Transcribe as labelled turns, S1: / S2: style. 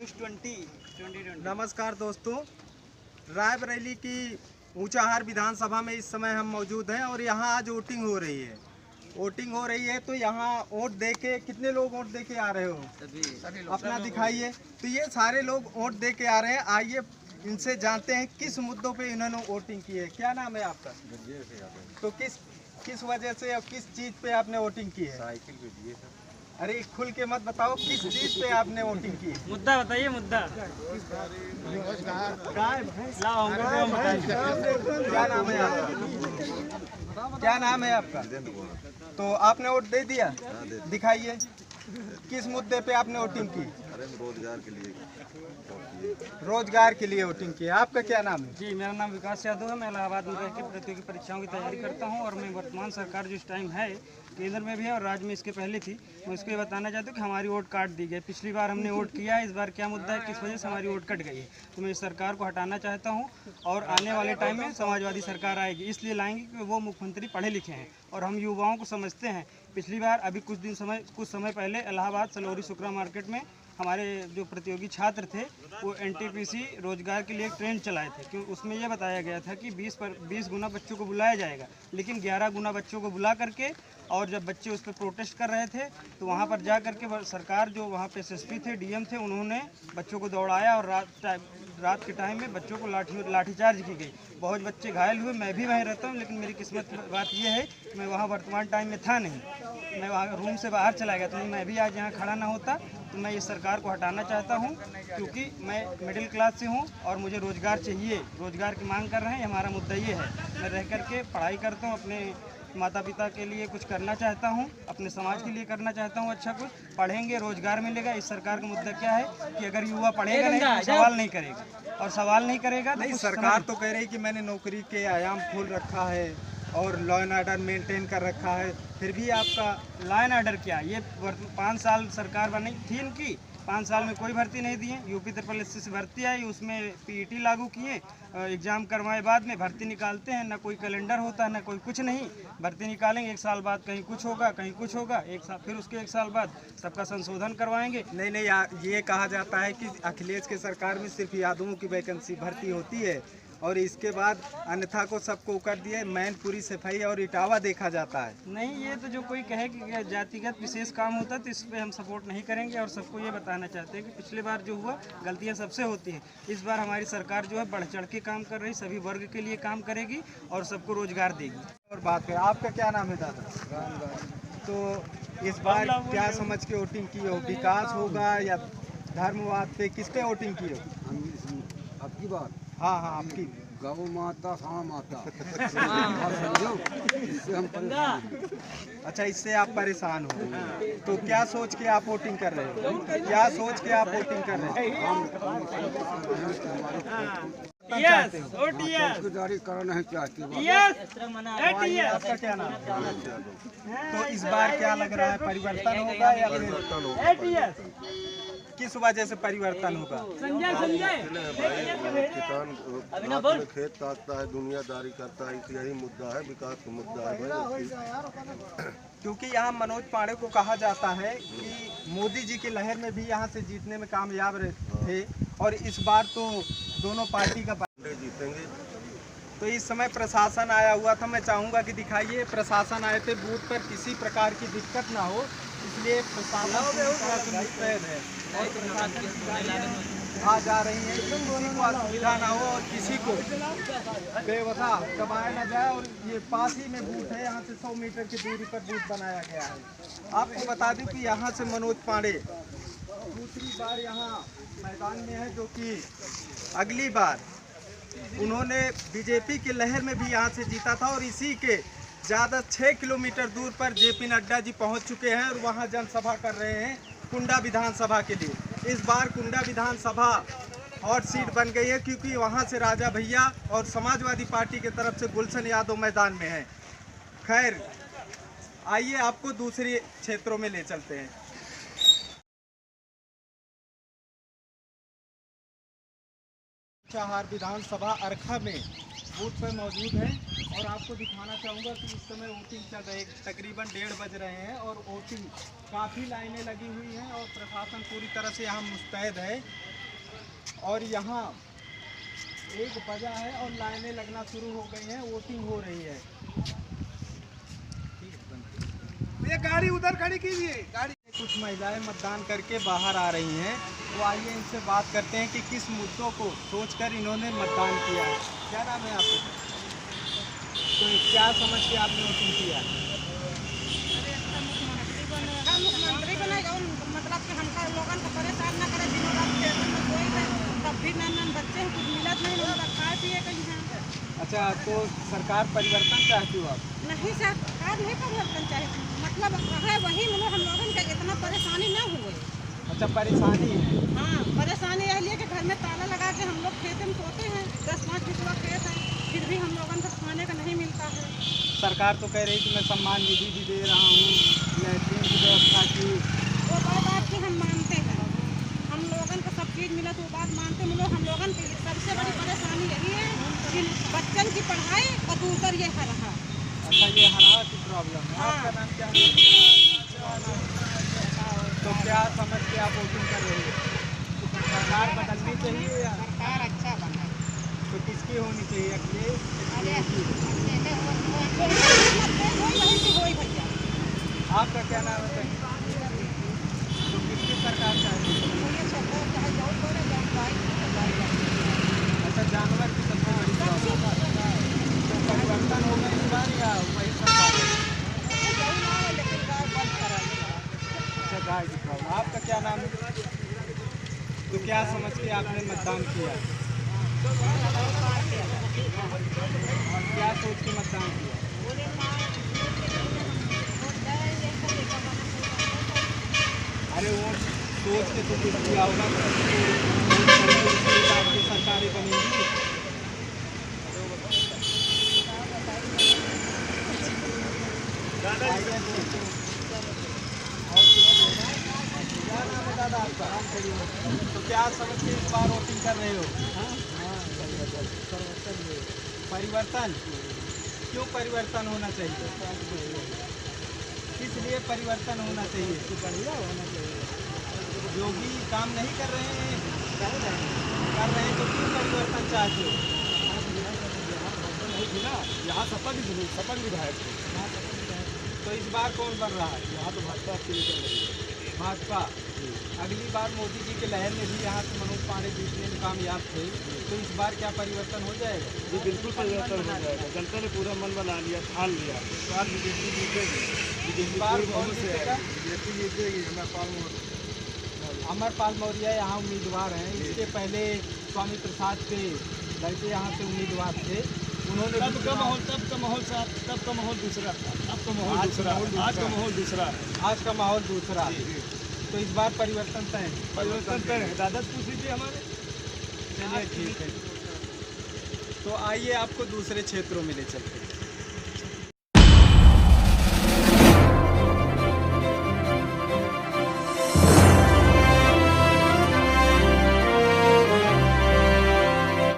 S1: नमस्कार दोस्तों, रायबरेली की ऊंचाहार विधानसभा में इस समय हम मौजूद हैं और यहाँ आज वोटिंग हो रही है। तो यहाँ वोट दे के कितने लोग वोट दे के आ रहे हो? सभी लोग अपना दिखाइए। तो ये सारे लोग वोट दे के आ रहे हैं। आइए इनसे जानते हैं किस मुद्दों पे इन्होंने वोटिंग की है। क्या नाम है आपका? तो किस वजह से और किस चीज़ पे आपने वोटिंग की है?
S2: साइकिल पे दिए सर।
S1: अरे खुल के मत बताओ, किस चीज़ पे आपने वोटिंग की है?
S3: मुद्दा बताइए, मुद्दा।
S1: क्या नाम है आपका? क्या नाम है आपका? तो आपने वोट दे दिया? दिखाइए किस मुद्दे पे आपने वोटिंग की?
S2: अरे रोजगार के लिए
S1: वोटिंग की है। आपका क्या नाम है?
S3: जी, मेरा नाम विकास यादव है। मैं इलाहाबाद में रह के प्रतियोगी परीक्षाओं की तैयारी करता हूं और मैं वर्तमान सरकार जो इस टाइम है केंद्र में भी है और राज्य में इसके पहले थी, मैं उसको ये बताना चाहता हूँ कि हमारी वोट काट दी गई। पिछली बार हमने वोट किया है, इस बार क्या मुद्दा है, किस वजह से हमारी वोट कट गई है। तो मैं इस सरकार को हटाना चाहता हूँ और आने वाले टाइम में समाजवादी सरकार आएगी। इसलिए लाएंगे कि वो मुख्यमंत्री पढ़े लिखे हैं और हम युवाओं को समझते हैं। पिछली बार अभी कुछ समय पहले इलाहाबाद सलौरी शुक्रा मार्केट में हमारे जो प्रतियोगी छात्र थे वो एनटीपीसी रोजगार के लिए एक ट्रेन चलाए थे, क्योंकि उसमें यह बताया गया था कि 20 गुना बच्चों को बुलाया जाएगा, लेकिन 11 गुना बच्चों को बुला करके, और जब बच्चे उस पर प्रोटेस्ट कर रहे थे तो वहाँ पर जा करके सरकार जो वहाँ पे एसएसपी थे, डीएम थे, उन्होंने बच्चों को दौड़ाया और रात के टाइम में बच्चों को लाठीचार्ज की गई। बहुत बच्चे घायल हुए। मैं भी वहीं रहता हूँ, लेकिन मेरी किस्मत की बात यह है कि मैं वहाँ वर्तमान टाइम में था नहीं, मैं वहाँ रूम से बाहर चला गया। तो मैं भी आज यहाँ खड़ा ना होता। तो मैं इस सरकार को हटाना चाहता हूँ, क्योंकि मैं मिडिल क्लास से हूँ और मुझे रोज़गार चाहिए। रोज़गार की मांग कर रहे हैं, हमारा मुद्दा ये है। मैं रह करके पढ़ाई करता हूँ, अपने माता पिता के लिए कुछ करना चाहता हूँ, अपने समाज के लिए करना चाहता हूँ। अच्छा कुछ पढ़ेंगे, रोज़गार मिलेगा। इस सरकार का मुद्दा क्या है कि अगर युवा पढ़ेगा नहीं तो सवाल नहीं करेगा, और सवाल नहीं करेगा तो
S1: सरकार तो कह रही कि मैंने नौकरी के आयाम खोल रखा है और लॉ एंड ऑर्डर मेंटेन कर रखा है, फिर भी आपका
S3: लॉ एंड ऑर्डर क्या? ये 5 साल सरकार बनी थी इनकी, 5 साल में कोई भर्ती नहीं दिए। यूपी ट्रिपल एससी से भर्ती आई, उसमें पीईटी लागू किए, एग्ज़ाम करवाए, बाद में भर्ती निकालते हैं, ना कोई कैलेंडर होता है ना कोई कुछ नहीं। भर्ती निकालेंगे, 1 साल बाद कहीं कुछ होगा कहीं कुछ होगा, फिर उसके 1 साल बाद सबका संशोधन करवाएंगे।
S1: नहीं, ये कहा जाता है कि अखिलेश के सरकार में सिर्फ यादवों की वैकेंसी भर्ती होती है और इसके बाद अन्यथा को सबको कर दिए, मैनपुरी सफाई और इटावा देखा जाता है।
S3: नहीं, ये तो जो कोई कहे कि जातिगत विशेष काम होता है तो इस पर हम सपोर्ट नहीं करेंगे और सबको ये बताना चाहते हैं कि पिछले बार जो हुआ गलतियां सबसे होती हैं। इस बार हमारी सरकार जो है बढ़ चढ़ के काम कर रही, सभी वर्ग के लिए काम करेगी और सबको रोजगार देगी।
S1: और बात करें, आपका क्या नाम है दादा? तो इस बार क्या समझ के वोटिंग की हो? विकास होगा या धर्मवाद पे, किस पे वोटिंग की हो?
S2: आपकी बात?
S1: हाँ, आपकी।
S2: गौ माता हाँ माता। इससे हम
S1: अच्छा, इससे आप परेशान हो। तो क्या सोच के आप वोटिंग कर रहे हो? क्या सोच के आप वोटिंग कर रहे हो?
S2: जारी करना है चाहती
S1: आपका क्या नाम है? तो इस बार क्या लग रहा है, परिवर्तन होगा या फिर किस वजह से परिवर्तन होगा?
S2: किसान खेत काटता है, दुनियादारी करता है, यही मुद्दा है, विकास का मुद्दा है।
S1: क्योंकि यहाँ मनोज पांडे को कहा जाता है कि मोदी जी की लहर में भी यहाँ से जीतने में कामयाब थे और इस बार तो दोनों पार्टी का
S2: जीतेंगे।
S1: तो इस समय प्रशासन आया हुआ था, मैं चाहूँगा कि दिखाइए। प्रशासन आए थे, बूथ पर किसी प्रकार की दिक्कत ना हो, इसलिए प्रशासन मुस्तैद है और प्रशासन आ जा रही है, किसी को असुविधा ना हो और किसी को बेवजह दबाया ना जाए। और ये पास ही में बूथ है, यहाँ से 100 मीटर की दूरी पर बूथ बनाया गया है। आपको बता दूं कि यहाँ से मनोज पांडे दूसरी बार यहाँ मैदान में है, जो कि अगली बार उन्होंने बीजेपी की लहर में भी यहाँ से जीता था और इसी के ज़्यादा 6 किलोमीटर दूर पर जेपी नड्डा जी पहुँच चुके हैं और वहाँ जनसभा कर रहे हैं कुंडा विधानसभा के लिए। इस बार कुंडा विधानसभा हॉट सीट बन गई है, क्योंकि वहाँ से राजा भैया और समाजवादी पार्टी की तरफ से गुलशन यादव मैदान में है। खैर, आइए आपको दूसरे क्षेत्रों में ले चलते हैं। ऊंचाहार विधानसभा अरखा में बूथ पर मौजूद है और आपको दिखाना चाहूँगा कि इस समय वोटिंग चल रही है। तकरीबन 1:30 बज रहे हैं और वोटिंग काफ़ी लाइनें लगी हुई हैं और प्रशासन पूरी तरह से यहाँ मुस्तैद है और यहाँ 1 बजा है और लाइनें लगना शुरू हो गई हैं, वोटिंग हो रही है।
S4: ये गाड़ी उधर खड़ी कीजिए। गाड़ी
S1: कुछ महिलाएं मतदान करके बाहर आ रही हैं, तो आइए इनसे बात करते हैं कि किस मुद्दों को सोचकर इन्होंने मतदान किया है। क्या नाम है आपका? तो क्या समझ के आपने वोटिंग किया?
S5: मुख्यमंत्री बनेगा, मतलब कि हमका लोगन को परेशान न करे, दिनों रात टेंशन में कोई नहीं, तब भी नन बच्चे हैं, कुछ मिलत नहीं, उनका खाए पिए कहीं है।
S1: अच्छा, तो सरकार परिवर्तन चाहती हो आप?
S5: नहीं सरकार नहीं परिवर्तन चाहिए, मतलब है वही, मतलब हम लोगन का इतना परेशानी न हुए।
S1: अच्छा, परेशानी है।
S5: हाँ, परेशानी यह लिए कि घर में ताला लगा के हम लोग खेत में सोते हैं, 10-5 बिस्वा खेत है, फिर भी हम लोगन को खाने का नहीं मिलता है।
S1: सरकार तो कह रही कि मैं सम्मान निधि भी दे रहा हूँ, लैट्रिन की व्यवस्था की।
S5: वो बात की हम मानते हैं, हम लोगन को सब चीज़ मिला, तो वो बात मानते मिलो। हम लोगन की सबसे बड़ी परेशानी यही है कि बच्चन की पढ़ाई और दूसर ये हरहा।
S1: अच्छा, ये हरा की प्रॉब्लम है। आपका नाम क्या है? तो क्या समझ के आप वोटिंग कर रहे हो? सरकार बदलनी चाहिए या
S5: सरकार अच्छा बना,
S1: तो किसकी होनी चाहिए? अखिलेश
S5: भैया।
S1: आपका क्या नाम है? तो किसकी सरकार चाहिए? अच्छा, जानवर की सबसे बड़ी प्रॉब्लम है। तो परिवर्तन होगा इस बार या वही सरकार? अच्छा, गाय की प्रॉब्लम। आपका क्या नाम है? तो क्या समझ के आपने मतदान किया? और क्या सोच के मतदान किया? अरे वोट सोच के तो कुछ किया होगा, आपकी सरकारें बनेंगी। क्या नाम है दादा आपका? तो क्या समझ के इस बार वोटिंग कर रहे हो? परिवर्तन क्यों परिवर्तन होना चाहिए? किस लिए परिवर्तन होना चाहिए? बढ़िया होना चाहिए। योगी काम नहीं कर रहे हैं, कर रहे हैं तो क्यों परिवर्तन चाहते हो?
S4: यहाँ सपन विधायक थे।
S1: तो इस बार कौन बन रहा है?
S4: यहाँ तो भाजपा के लिए चल रही है।
S1: भाजपा। अगली बार मोदी जी के लहर में भी यहाँ से मनोज पांडे जीतने में कामयाब थे, तो इस बार क्या परिवर्तन हो जाएगा?
S4: जी बिल्कुल परिवर्तन हो जाएगा। जनता ने पूरा मन बना लिया, ठान लिया। इस बार बीजेपी जीतेगी।
S1: इस बार कौन जीतेगा?
S4: बीजेपी जीतेगी।
S1: अमरपाल मौर्य यहाँ उम्मीदवार हैं। इसके पहले स्वामी प्रसाद के लड़के यहाँ से उम्मीदवार थे, उन्होंने
S4: तब का माहौल दूसरा था। अब का माहौल दूसरा, आज का माहौल दूसरा है।
S1: आज का माहौल दूसरा। तो इस बार परिवर्तन तय है।
S4: परिवर्तन तय है। दादा पूछ लीजिए हमारे।
S1: चलिए ठीक है। तो आइए आपको दूसरे क्षेत्रों में ले चलते हैं।